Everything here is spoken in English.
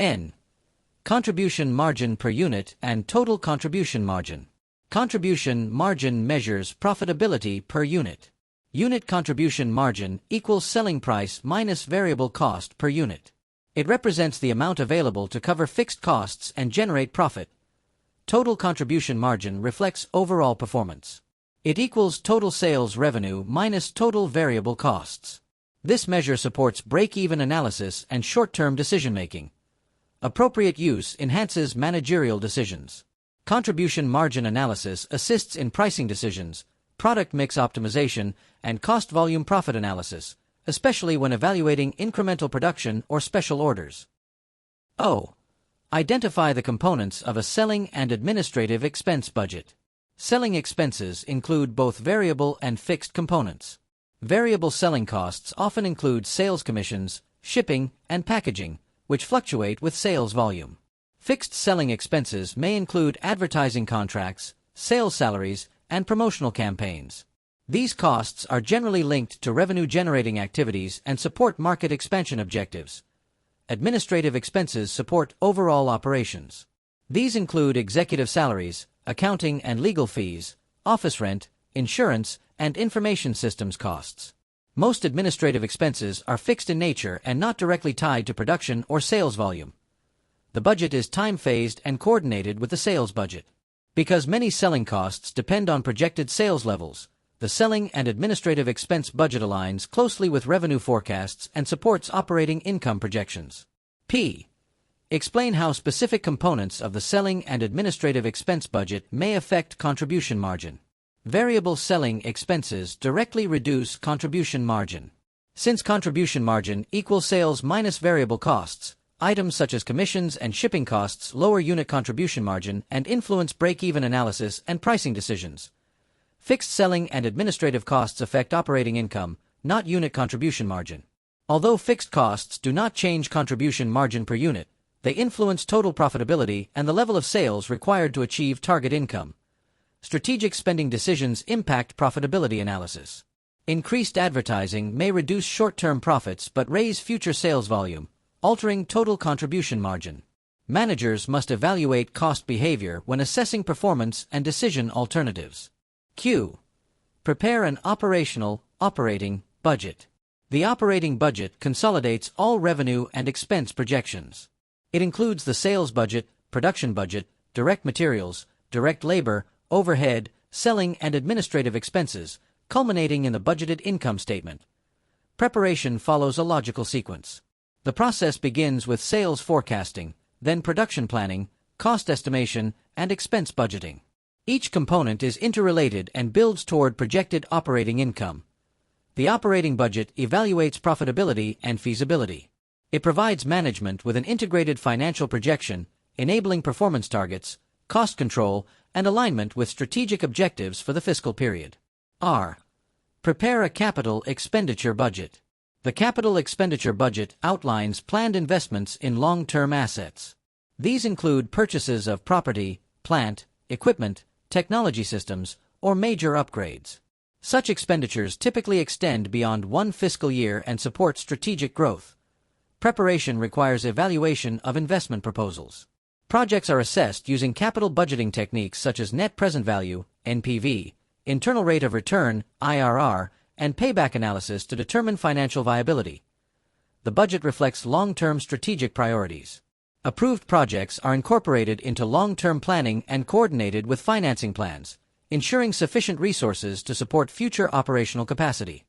N. Contribution margin per unit and total contribution margin. Contribution margin measures profitability per unit. Unit contribution margin equals selling price minus variable cost per unit. It represents the amount available to cover fixed costs and generate profit. Total contribution margin reflects overall performance. It equals total sales revenue minus total variable costs. This measure supports break-even analysis and short-term decision-making. Appropriate use enhances managerial decisions. Contribution margin analysis assists in pricing decisions, product mix optimization, and cost-volume profit analysis, especially when evaluating incremental production or special orders. O. Identify the components of a selling and administrative expense budget. Selling expenses include both variable and fixed components. Variable selling costs often include sales commissions, shipping, and packaging, which fluctuate with sales volume. Fixed selling expenses may include advertising contracts, sales salaries, and promotional campaigns. These costs are generally linked to revenue-generating activities and support market expansion objectives. Administrative expenses support overall operations. These include executive salaries, accounting and legal fees, office rent, insurance, and information systems costs. Most administrative expenses are fixed in nature and not directly tied to production or sales volume. The budget is time-phased and coordinated with the sales budget. Because many selling costs depend on projected sales levels, the selling and administrative expense budget aligns closely with revenue forecasts and supports operating income projections. P. Explain how specific components of the selling and administrative expense budget may affect contribution margin. Variable selling expenses directly reduce contribution margin. Since contribution margin equals sales minus variable costs, items such as commissions and shipping costs lower unit contribution margin and influence break-even analysis and pricing decisions. Fixed selling and administrative costs affect operating income, not unit contribution margin. Although fixed costs do not change contribution margin per unit, they influence total profitability and the level of sales required to achieve target income. Strategic spending decisions impact profitability analysis. Increased advertising may reduce short-term profits but raise future sales volume, altering total contribution margin. Managers must evaluate cost behavior when assessing performance and decision alternatives. Q. Prepare an operating budget. The operating budget consolidates all revenue and expense projections. It includes the sales budget, production budget, direct materials, direct labor, overhead, selling and administrative expenses, culminating in the budgeted income statement. Preparation follows a logical sequence. The process begins with sales forecasting, then production planning, cost estimation, and expense budgeting. Each component is interrelated and builds toward projected operating income. The operating budget evaluates profitability and feasibility. It provides management with an integrated financial projection, enabling performance targets, cost control, and alignment with strategic objectives for the fiscal period. R. Prepare a capital expenditure budget. The capital expenditure budget outlines planned investments in long-term assets. These include purchases of property, plant, equipment, technology systems, or major upgrades. Such expenditures typically extend beyond one fiscal year and support strategic growth. Preparation requires evaluation of investment proposals. Projects are assessed using capital budgeting techniques such as net present value, NPV, internal rate of return, IRR, and payback analysis to determine financial viability. The budget reflects long-term strategic priorities. Approved projects are incorporated into long-term planning and coordinated with financing plans, ensuring sufficient resources to support future operational capacity.